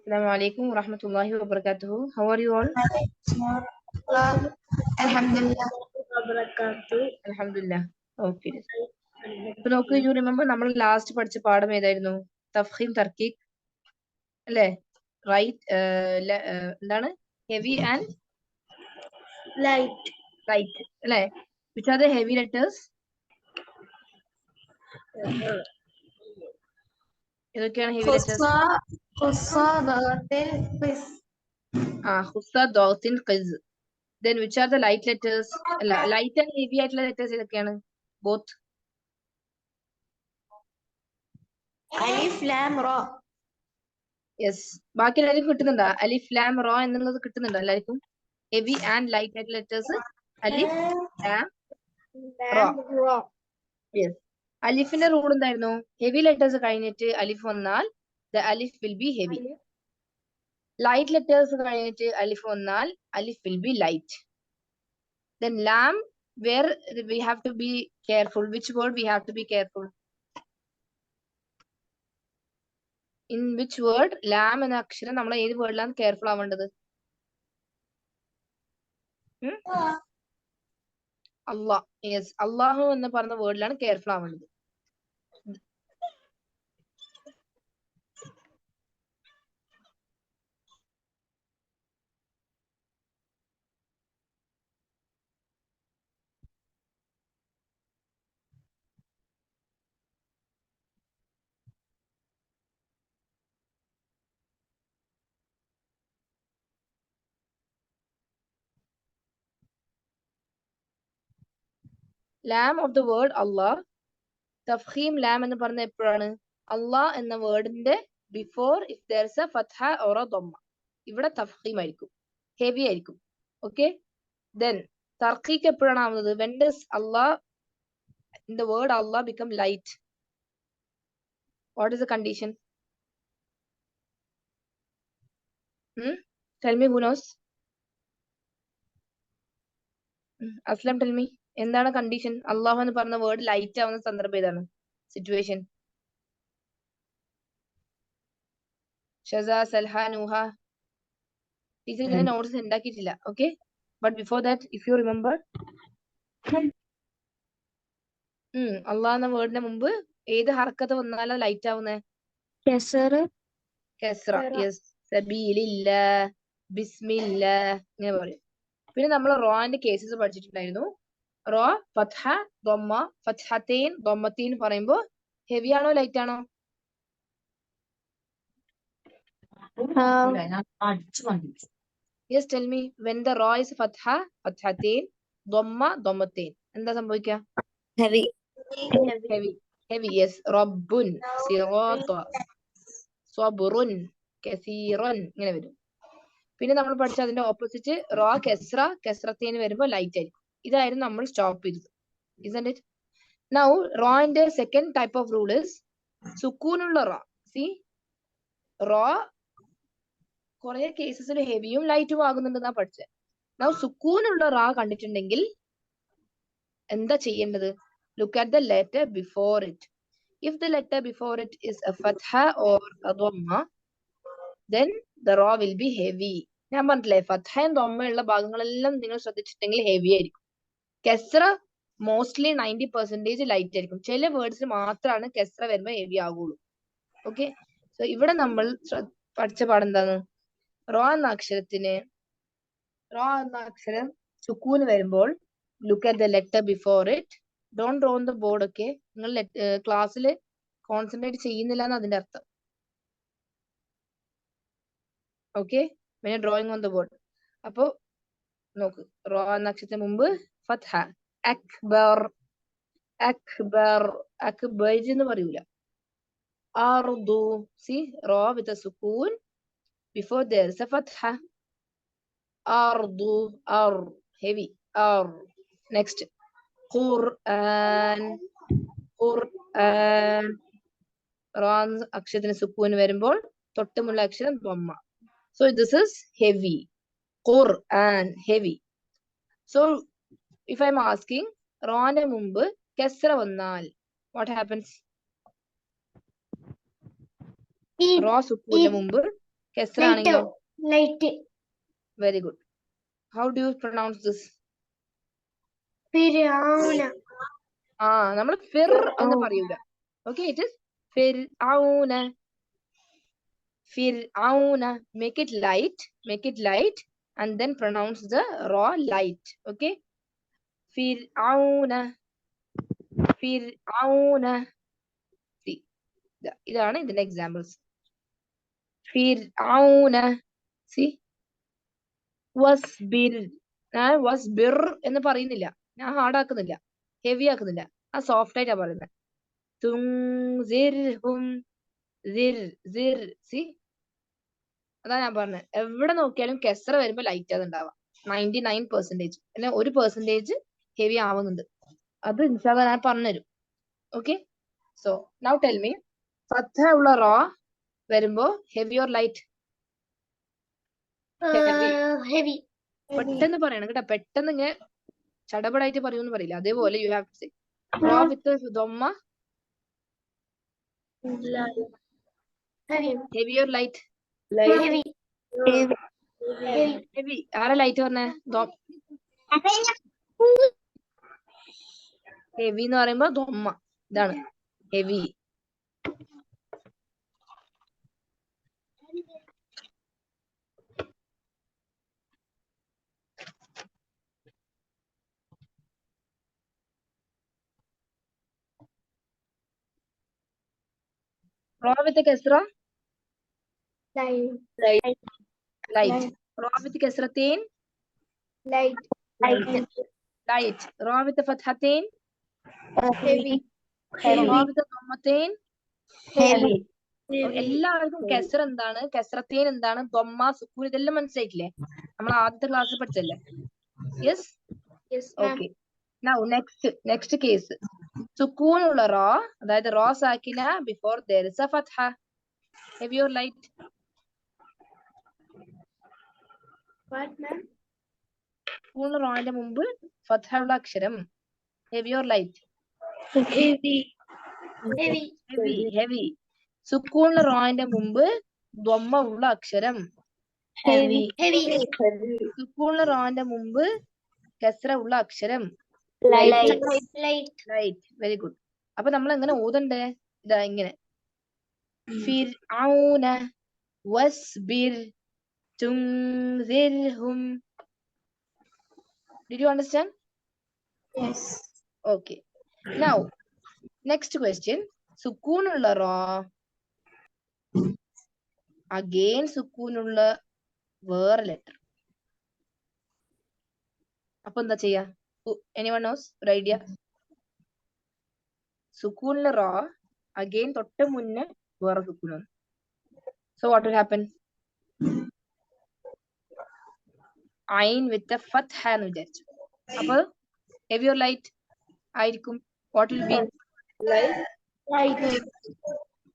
Assalamu alaikum wa rahmatullahi wa barakatuhu. How are you all? Alhamdulillah. Alhamdulillah. Okay. So നോക്കൂ, you remember നമ്മൾ last പഠിച്ച പാഠം ഏതായിരുന്നു? തഫ്ഹീം തർക്കീഖ് അല്ലേ? റൈറ്റ് എന്താണ്? ഹെവി ആൻഡ് ലൈറ്റ് അല്ലേ? Which are the heavy letters? ഏതൊക്കെയാണ് heavy letters? ഹുസ്സ ദോത്തിൻ ഖിസ്. Then which are the light letters? അല്ല, light and heavy ആയിട്ടുള്ള letters ഏതൊക്കെയാണ്? Both. അലിഫ് ലാം റ. യെസ്. ബാക്കി എല്ലാവർക്കും കിട്ടുന്നുണ്ടോ? അലിഫ് ലാം റോ എന്നുള്ളത് കിട്ടുന്നുണ്ടോ എല്ലാവർക്കും? ഹെവി ആൻഡ് ലൈറ്റ് ആയിട്ടുള്ള ലെറ്റേഴ്സ് അലിഫ് ലാം റോ. യെസ്. അലിഫിന്റെ റൂൾ എന്തായിരുന്നു? ഹെവി ലെറ്റേഴ്സ് കഴിഞ്ഞിട്ട് അലിഫ് വന്നാൽ the Alif will be heavy. Light letters കഴിഞ്ഞിട്ട് അലിഫ് വന്നാൽ അലിഫ് will be light. Then lam, where we have to be careful. Which word we have to be careful? In which word? lam എന്ന അക്ഷരം നമ്മൾ ഏത് വേർഡിലാണ് careful ആവേണ്ടത്? അള്ളാഹ്. Yes, അള്ളാഹു എന്ന് പറഞ്ഞ വേർഡിലാണ് കെയർഫുൾ ആവേണ്ടത്. ലാം ഓഫ് ദ വേർഡ് അള്ളാഹ്. തഫ്ഹീം ലാം എന്ന് പറഞ്ഞ എപ്പോഴാണ്? അള്ളാഹ് എന്ന വേർഡിന്റെ ബിഫോർ ഇഫ് ദേർസ് എ ഫത്ഹ ഓർ എ ദമ്മ. ഇവിടെ തഫ്ഹീം ആയിരിക്കും, ഹെവി ആയിരിക്കും. ഓക്കെ. ദെൻ തർക്കീക്ക് എപ്പോഴാണ് ആവുന്നത്? When does Allah in the word Allah become light? What is the condition? Tell me, who knows? Aslam, tell me. എന്താണ് കണ്ടീഷൻ? അള്ളാഹു എന്ന് പറഞ്ഞ വേർഡ് ലൈറ്റ് ആവുന്ന സന്ദർഭം ഏതാണ്? സിറ്റുവേഷൻ. ഷസ, സൽഹ, നൂഹ. ടീച്ചർ ഇങ്ങനെ നോട്ട്സ് ഉണ്ടാക്കിയിട്ടില്ല. Okay. But before that if you remember, Allah എന്ന വേർഡിന് മുമ്പ് ഏത് ഹർക്കത്ത് വന്നാലും ലൈറ്റ് ആവുന്നേ? കെസ്റ. യെസ്. സബീലില്ലാഹ്, ബിസ്മില്ലാഹ് ഇങ്ങനെ പറയും. പിന്നെ നമ്മൾ റോന്റെ കേസസ് പഠിച്ചിട്ടുണ്ടായിരുന്നു. റോ, ഫത്ഹ, ദമ്മ, ഫത്ഹത്തൈൻ, ദമ്മത്തൈൻ പറയുമ്പോ ഹെവി ആണോ ലൈറ്റ് ആണോ? Yes, tell me. When the റോ ഇസ് ഫത്ഹ, ഫത്ഹത്തൈൻ, ദമ്മ, ദമ്മത്തൈൻ, എന്താ സംഭവിക്കുക? ഹെവി. ഹെവി. യെസ്. റബ്ബുൻ, സിറാത്ത, സ്വബ്റുൻ, കസീറൻ ഇങ്ങനെ വരും. പിന്നെ നമ്മൾ പഠിച്ച അതിന്റെ ഓപ്പോസിറ്റ് റോ, കെസ്റ, കെസ്റത്തേന് വരുമ്പോ ലൈറ്റ് ആയിരിക്കും. ഇതായിരുന്നു നമ്മൾ സ്റ്റോപ്പ് ചെയ്തത്. Isn't it? Now, റോന്റെ second type of rule is സുക്കൂനുള്ള റോ. സി, റോ കുറെ കേസസിൽ ഹെവിയും ലൈറ്റും ആകുന്നുണ്ടെന്നാ പഠിച്ചത്. നൗ സുക്കൂനുള്ള റോ കണ്ടിട്ടുണ്ടെങ്കിൽ എന്താ ചെയ്യേണ്ടത്? Look at the letter before it. If the letter before it is a fatha or a dhamma, then the raw will be heavy. ഞാൻ പറഞ്ഞില്ലേ, ഫത്ഹയും ദമ്മയുള്ള ഭാഗങ്ങളെല്ലാം നിങ്ങൾ ശ്രദ്ധിച്ചിട്ടുണ്ടെങ്കിൽ ഹെവി ആയിരിക്കും. കെസ്റ മോസ്റ്റ്ലി 90% ലൈറ്റ് ആയിരിക്കും. ചില വേർഡ്സിൽ മാത്രമാണ് കെസ്റ വരുമ്പോൾ ഹെവി ആകുള്ളൂ. ഓക്കെ. സോ ഇവിടെ നമ്മൾ പഠിച്ച പാഠം എന്താണ്? റോ എന്ന അക്ഷരം സുക്കൂന് വരുമ്പോൾ look at the letter before it. Don't draw on the board. Okay. നിങ്ങൾ ക്ലാസ്സിൽ കോൺസെൻട്രേറ്റ് ചെയ്യുന്നില്ല എന്ന് അതിന്റെ അർത്ഥം. ഓക്കെ. പിന്നെ ഡ്രോയിങ് ഓൺ ദ ബോർഡ്. അപ്പോ നോക്ക്, റോ എന്ന അക്ഷരത്തിന് മുമ്പ് ഫത്ഹ. അക്ബർ, അക്ബർ, അക്ബർ എന്ന് പറയൂല. അർദു. സി, റോ വിത്ത് എ സുക്കൂൻ before there is a fatha. അർദു, അർ, ഹെവി, അർ. നെക്സ്റ്റ് ഖുർആൻ, ഖുർആൻ. റോ അക്ഷരത്തിന് സുക്കൂൻ വരുമ്പോൾ തൊട്ടുമുള്ള അക്ഷരം ദമ്മ. So this is heavy. Quran, heavy. So if I'm asking, റോന്റെ മുമ്പ് കെസ്റ വന്നാൽ what happens? റോ സുക്കൂന്റെ മുമ്പ് കെസ്ര ആണെങ്കിലോ? Light. Very good. How do you pronounce this? ഫിർഔന. നമ്മൾ ഫിർ എന്ന് പറയൂല. ഓക്കെ, ഇറ്റ് ഇസ് ഫിർഔന. ഫിർഔന. Make it light and then pronounce the raw light. Okay, ഫിർഔന. ഫിർഔന. See, ഇതാണ് ഇതിന്റെ എക്സാമ്പിൾസ്. ഫിർഔന. See, വസ്ബിർ. ഞാൻ വസ്ബിർ എന്ന് പറയുന്നില്ല, ഞാൻ ഹാർഡ് ആക്കുന്നില്ല, ഹെവി ആക്കുന്നില്ല, ആ സോഫ്റ്റ് ആയിട്ടാ പറയുന്നത്. തുൻസിർഹും. See, അതാ ഞാൻ പറഞ്ഞത്, എവിടെ നോക്കിയാലും കെസ്ര വരുമ്പോ ലൈറ്റ് അത് ഉണ്ടാവാം. 99% അല്ലെ 1% ഹെവി ആവുന്നുണ്ട്. അത് ഇൻഷാല്ലാ ഞാൻ പറഞ്ഞുതരും. Okay, so now tell me, ഫത്ഹ ഉള്ള റോ വരുമ്പോ ഹെവി ഓർ ലൈറ്റ്? ഹെവി. പെട്ടെന്ന് പറയണം കേട്ടോ, പെട്ടെന്ന് ഇങ്ങനെ ചടപടായിട്ട് പറയൂന്ന് പറയില്ല, അതേപോലെ യു ഹാവ് ടു സേ. റോ വിത്ത് ദൊമ്മ, ഹെവി ഓർ ലൈറ്റ്? ഹെവി. ആരാ ലൈറ്റ് പറഞ്ഞേ? ഹെവി എന്ന് പറയുമ്പോ ദൊമ്മ, ഇതാണ് ഹെവി. റോ വിത്ത് കെസ്ര, ലൈറ്റ്. റോ വിത്ത് കെസ്രത്തീൻ, ലൈറ്റ്. റോ വിത്ത് ഫത്ഹത്തീൻ, ഹെവി. റോ വിത്ത് ദൊമ്മത്തീൻ, എല്ലാവർക്കും കെസ്ര എന്താണ്, കെസ്രത്തീൻ എന്താണ്, ദൊമ്മ, സുക്കൂൻ, ഇതെല്ലാം മനസ്സിലായിട്ടില്ലേ? നമ്മൾ ആദ്യത്തെ ക്ലാസ്സിൽ പഠിച്ചല്ലേ? Yes. Okay, now next case. സുക്കൂൻ ഉള്ള റോ, അതായത് റോ സാക്കിന ബിഫോർ there is a ഫത്ഹ. Heavy or light? സുക്കൂൻ ഉള്ള റോന്റെ മുമ്പ് ഫത്ഹ ഉള്ള അക്ഷരം, ഹെവി ഓർ ലൈറ്റ്? ഹെവി. സുക്കൂൻ ഉള്ള റോന്റെ മുമ്പ് ദൊമ്മ ഉള്ള അക്ഷരം, സുക്കൂൻ ഉള്ള റോന്റെ മുമ്പ് കെസ്ര ഉള്ള അക്ഷരം, ലൈറ്റ്. Very good. അപ്പൊ നമ്മൾ എങ്ങനെ ഓതണ്ടേ? ഇതാ ഇങ്ങനെ, ഫിർഔന വസ്ബിർ തുൻസിർഹും. Did you understand? Yes. Okay. Now, next question. സുക്കൂൻ ഉള്ള റോ, അഗെയിൻ സുക്കൂൻ ഉള്ള വേറെ ലെറ്റർ. അപ്പൊ എന്താ ചെയ്യാ? എനിവൺ നോസ് ഒരു ഐഡിയ? സുക്കൂനിലെ റോ അഗെയിൻ തൊട്ട് മുന്നേ വേറെ സുക്കൂനാണ്. So what will happen? ഐൻ വിത്ത് ഫത്ഹ എന്ന് വിചാരിച്ചു. അപ്പൊ ഹെവി ഓർ ലൈറ്റ് ആയിരിക്കും? What will be?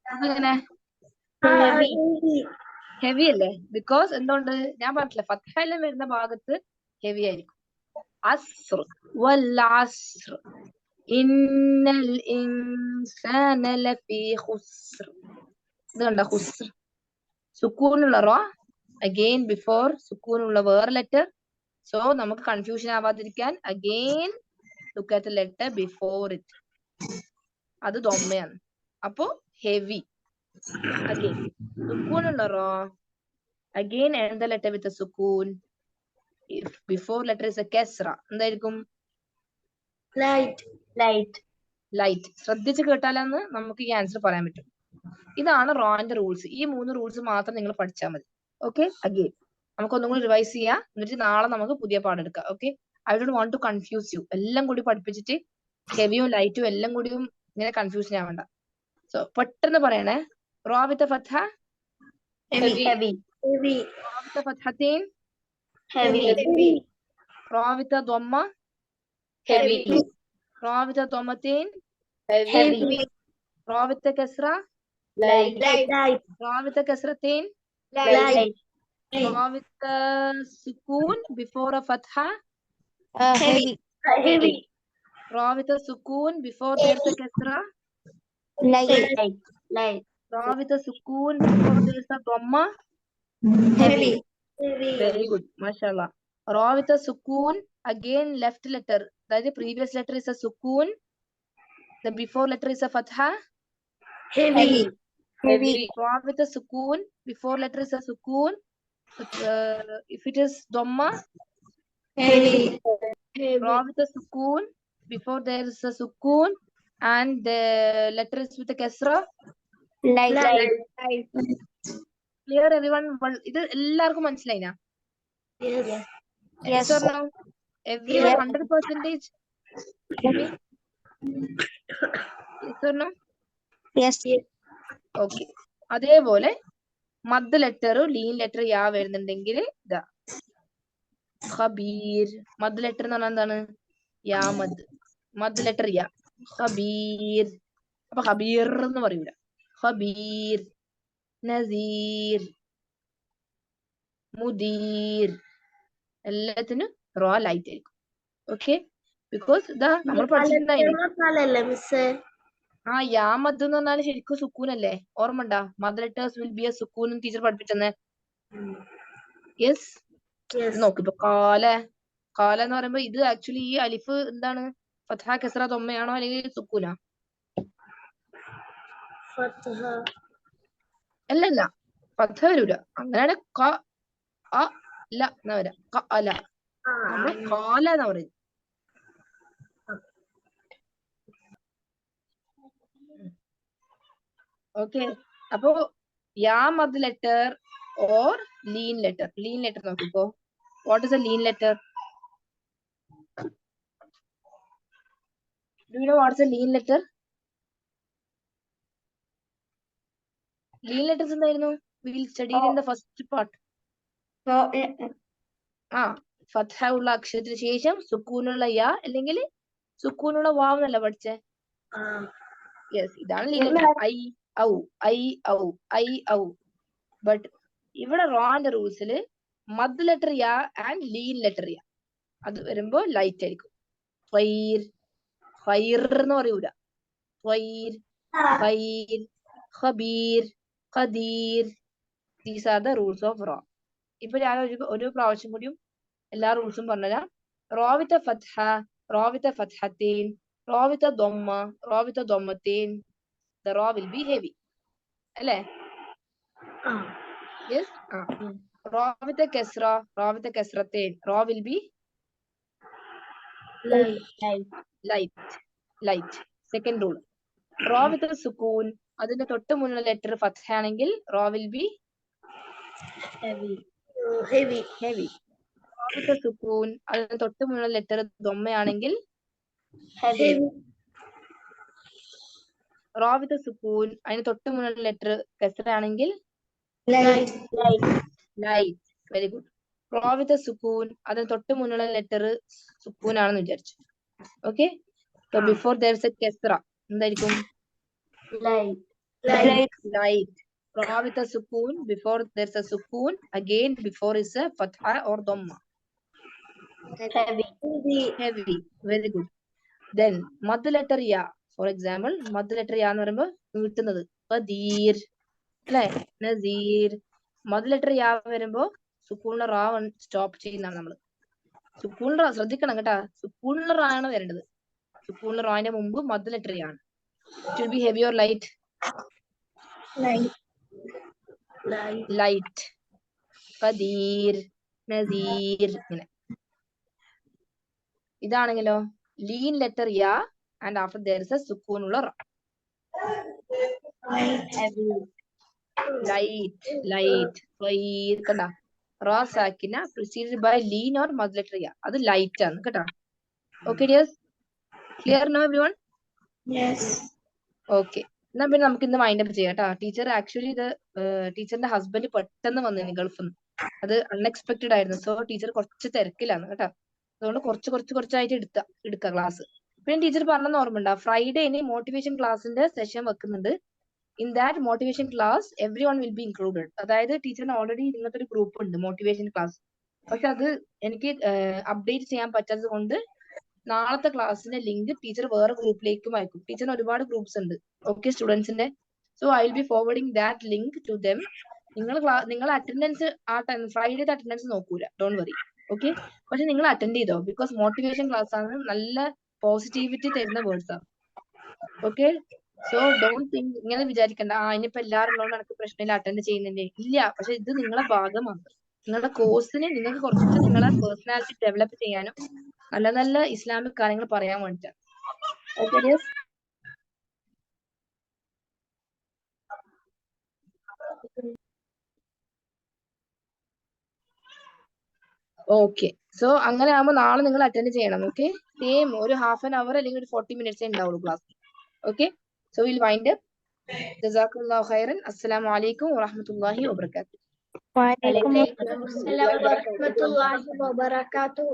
അങ്ങനെ ഹെവി അല്ലേ? ബിക്കോസ് എന്തുകൊണ്ട്? ഞാൻ പറഞ്ഞില്ല, ഫത്ഹയെല്ലാം വരുന്ന ഭാഗത്ത് ഹെവി ആയിരിക്കും. അസ്ർ വൽ അസ്ർ ഇന്നൽ ഇൻസാന ലഫീ ഖുസ്ർ. ഇത് കണ്ട ഖുസ്ർ. സുക്കൂനുള്ള റോ അഗെയിൻ ബിഫോർ സുക്കൂനുള്ള വേറെ ലെറ്റർ. സോ നമുക്ക് കൺഫ്യൂഷൻ ആവാതിരിക്കാൻ again look at the letter before it. അത് ദൊമ്മയാണ്. അപ്പോ ഹെവി. അഗെയിൻ സുക്കൂനുള്ള റോ അഗെയിൻ എന്ത ലെറ്റർ വിത്ത് സുക്കൂൻ. If before letter is a kesra, എന്തായിരിക്കും? ലൈറ്റ്. ശ്രദ്ധിച്ച് കേട്ടാലെന്ന് നമുക്ക് ഈ ആൻസർ പറയാൻ പറ്റും. ഇതാണ് റോന്റെ റൂൾസ്. ഈ 3 റൂൾസ് മാത്രം നിങ്ങൾ പഠിച്ചാൽ മതി. ഓക്കെ, അഗെയിൻ നമുക്കൊന്നും കൂടി റിവൈസ് ചെയ്യാം, എന്നിട്ട് നാളെ നമുക്ക് പുതിയ പാടെടുക്കാം. Okay, I don't want to confuse you. എല്ലാം കൂടി പഠിപ്പിച്ചിട്ട് ഹെവിയും ലൈറ്റും എല്ലാം കൂടിയും ഇങ്ങനെ കൺഫ്യൂഷൻ ആവണ്ട. സോ പെട്ടെന്ന് പറയണേ. റോ വിത്ത് ഫത്ഹ, Heavy. റോ വിത്ത് ഫത്ഹത്തീൻ, റോ വിത്ത് ദൊമ്മ, Heavy. റോ വിത്ത് ദൊമ്മത്തീൻ, Heavy. റോ വിത്ത് കസ്ര, Light. റോ വിത്ത് കസ്രത്തീൻ, Light. റോ വിത്ത് സുക്കൂൻ ബിഫോർ എ ഫത്ഹ, Heavy. റോ വിത്ത് സുക്കൂൻ ബിഫോർ there is a കസ്ര, Light. റോ വിത്ത് സുക്കൂൻ ബിഫോർ there is a ദൊമ്മ, Heavy. Very good. Mashallah. Ra with a sukoon. Again, left letter. That is, previous letter is a sukoon. The before letter is a fatha. Heavy. Ra with a sukoon. Before letter is a sukoon. If it is dhamma. Heavy. Ra with a sukoon. Before there is a sukoon. And the letter is with a kasra. Light. Clear everyone? ഇത് എല്ലാവർക്കും മനസ്സിലായിനാ? Yes or no? Everyone 100%? Yes or no? Yes. Okay. അതേപോലെ മദ് letter ലീൻ letter യാ വരുന്നുണ്ടെങ്കിൽ ഇതാ ഖബീർ. മദ് letter എന്ന് പറഞ്ഞാൽ എന്താണ്? യാ മദ്. മദ് ലെറ്റർ യാ. ഖബീർ. അപ്പൊ ഖബീർ എന്ന് പറയൂല. ഖബീർ, നസീർ, മുദീർ, എല്ലാത്തിനും റോ ലൈറ്റ് ആയിരിക്കും. ഓക്കെ, ബിക്കോസ് ഇതാ നമ്മൾ പഠിച്ചിട്ടുണ്ടായിരുന്നു. ആ യാ മദ് എന്ന് പറഞ്ഞാൽ ശരിക്കും സുക്കൂൻ അല്ലേ? ഓർമ്മ ഉണ്ടാ? Mother letters will be a സുക്കൂൻ ടീച്ചർ പഠിപ്പിച്ചെന്ന്. യെസ്. നോക്ക് ഇപ്പൊ കാല. കാല എന്ന് പറയുമ്പോ ഇത് ആക്ച്വലി ഈ അലിഫ് എന്താണ്? ഫത്ഹ, കസ്ര, ദമ്മയാണോ അല്ലെങ്കിൽ സുക്കൂനാ? അല്ലല്ല, ഫത്ഹ വരൂല. അങ്ങനെയാണ് ക അ ല എന്നാ വരാ. ക അല. നമ്മള് കാല എന്നാ പറയുന്നത്. ഓക്കെ, അപ്പോ യാ മദ് ലെറ്റർ ഓർ ലീൻ ലെറ്റർ. ലീൻ ലെറ്റർ നോക്കിക്കോ. വാട്ട് ഇസ് എ ലീൻ letter? Do you know what's a ലീൻ ലെറ്റർ? ലീൻ ലെറ്റേഴ്സ് എന്തായിരുന്നു? Will study in the first part. ആ ഫത്ഹ ഉള്ള അക്ഷരത്തിന് ശേഷം സുക്കൂനുള്ള യാ അല്ലെങ്കിൽ സുക്കൂനുള്ള വാവ് എന്നല്ല പഠിച്ചേ? യെസ്, ഇതാണ് ലീൻ ലെറ്റർ. ഐ ഔ, ഐ ഔ, ഐ ഔ. ബട്ട് ഇവിടെ റോന്റെ റൂൾസില് മദ് ലെറ്റർ യാ ആൻഡ് ലീൻ ലെറ്റർ യാ അത് വരുമ്പോ ലൈറ്റ് ആയിരിക്കും. ഫൈർ, ഫൈർ എന്ന് പറയൂല. ഫൈർ, ഫൈർ, ഖബീർ, ഖദീർ. These are the rules of റോ. ഇപ്പൊ ഞാൻ ഒരു പ്രാവശ്യം കൂടിയും എല്ലാ റൂൾസും പറഞ്ഞുതരാം. റോ വിത്ത് ഫത്ഹ, റോ വിത്ത് ഫത്ഹത്തീൻ, റോ വിത്ത് ദമ്മ, റോ വിത്ത് ദമ്മത്തീൻ. The raw will be heavy. അല്ലേ? Yes. Raw with a kasra, raw with a kasratain. Raw will be light. Second rule. Raw with a sukoon. അതിന്റെ തൊട്ട് മുന്നുള്ള ലെറ്റർ ഫത്ഹ ആണെങ്കിൽ raw will be heavy. Raw with a sukoon. അതിന്റെ തൊട്ട് മുന്നുള്ള letter ദമ്മയാണെങ്കിൽ heavy. Raw with a sukoon. അതിന് തൊട്ട് മുന്നുള്ള letter Kasra ആണെങ്കിൽ light. Very good. Raw with a sukoon. അതിന് തൊട്ട് മുന്നുള്ള ലെറ്റർ സുക്കൂൻ ആണെന്ന് വിചാരിച്ചു. Okay, so before there is a kasra എന്തായിരിക്കും? Light. Raw with a sukoon. Before there is a sukoon, again before is a fatha or dhamma. Heavy. Very good. Then mad letter ya. For example, mad letter ya എന്ന് പറയുമ്പോ കിട്ടുന്നത് ഖദീർ അല്ലെ? നസീർ. മദ് letter യാ വരുമ്പോ സുക്കൂണിലെ റാ stop ചെയ്യുന്നതാണ് നമ്മള്. സുക്കൂണിലെ റാ ശ്രദ്ധിക്കണം കേട്ടാ. സുക്കൂണിലെ റാ ആണ് വരേണ്ടത്. സുക്കൂണിലെ റാന്റെ മുമ്പ് മദ് ലെറ്റർ യാ ആണ്. It will be heavy or light? Light. ഖദീർ, നസീർ. ഇങ്ങനെ. ഇതാണെങ്കിലോ ലീൻ ലെറ്റർ യാ and after there is a സുക്കൂനുള്ള റാ. ലൈറ്റ്. കണ്ട, റാ സാക്കിന preceded by lean or mad letter ya. അത് ലൈറ്റ് ആണ് കേട്ടോ. Okay dears, clear no everyone? Okay, എന്നാ പിന്നെ നമുക്ക് ഇന്ന് വൈൻഡ് അപ്പ് ചെയ്യാം കേട്ടോ. ടീച്ചർ ആക്ച്വലി ഇത് ടീച്ചറിന്റെ ഹസ്ബൻഡ് പെട്ടെന്ന് വന്നു ഗൾഫിൽ നിന്ന്. അത് അൺഎക്സ്പെക്ടഡ് ആയിരുന്നു. സോ ടീച്ചർ കുറച്ച് തിരക്കിലാണ് കേട്ടോ. അതുകൊണ്ട് കുറച്ചായിട്ട് എടുക്കാം ക്ലാസ്. പിന്നെ ടീച്ചർ പറഞ്ഞെന്ന് ഓർമ്മയുണ്ടോ? ഫ്രൈഡേ ഇനി മോട്ടിവേഷൻ ക്ലാസ്സിന്റെ സെഷൻ വെക്കുന്നുണ്ട്. In that motivation class every one will be included. അതായത് ടീച്ചറിന് ഓൾറെഡി ഇങ്ങനത്തെ ഒരു ഗ്രൂപ്പ് ഉണ്ട് മോട്ടിവേഷൻ ക്ലാസ്. പക്ഷെ അത് എനിക്ക് അപ്ഡേറ്റ് ചെയ്യാൻ പറ്റാത്തത് കൊണ്ട് നാളത്തെ ക്ലാസ്സിന്റെ ലിങ്ക് ടീച്ചർ വേറെ ഗ്രൂപ്പിലേക്കും അയക്കും. ടീച്ചറിന് ഒരുപാട് ഗ്രൂപ്പ്സ് ഉണ്ട് ഓക്കെ സ്റ്റുഡൻസിന്റെ. So I will be forwarding that link to them. നിങ്ങൾ അറ്റൻഡൻസ് ഫ്രൈഡേത്തെ അറ്റൻഡൻസ് നോക്കൂല, ഡോണ്ട് വറി. ഓക്കെ, പക്ഷെ നിങ്ങൾ അറ്റൻഡ് ചെയ്തോ, ബിക്കോസ് മോട്ടിവേഷൻ ക്ലാസ് ആണ്, നല്ല പോസിറ്റിവിറ്റി തരുന്ന വേർഡ്സ് ആണ്. ഓക്കെ, സോ ഡോണ്ട് തിങ്ക്, ഇങ്ങനെ വിചാരിക്കണ്ട ഇനിയിപ്പോ എല്ലാവരും ഉള്ളതുകൊണ്ട് എനിക്ക് പ്രശ്നമില്ല, അറ്റൻഡ് ചെയ്യുന്നുണ്ട് ഇല്ല. പക്ഷെ ഇത് നിങ്ങളെ ഭാഗമാണ്. നിങ്ങളുടെ കോഴ്സിന് നിങ്ങൾക്ക് കുറച്ച് നിങ്ങളെ പേഴ്സണാലിറ്റി ഡെവലപ്പ് ചെയ്യാനും നല്ല നല്ല ഇസ്ലാമിക് കാര്യങ്ങൾ പറയാൻ വേണ്ടിയിട്ടാണ്. Okay dears, okay. സോ അങ്ങനെ ആകുമ്പോൾ നാളെ നിങ്ങൾ അറ്റൻഡ് ചെയ്യണം. ഓക്കെ, സെയിം ഒരു ഹാഫ് ആൻ അവർ അല്ലെങ്കിൽ ഒരു 40 minutes ഉണ്ടാവുള്ളൂ class. Okay, so will wind up. ജസാക്കുമുല്ലാഹു ഖൈറൻ. അസ്സലാമു അലൈക്കും വറഹ്മത്തുള്ളാഹി വബറകാതുഹു. Waalaikumsalam Waalaikumsalam warahmatullahi wabarakatuh.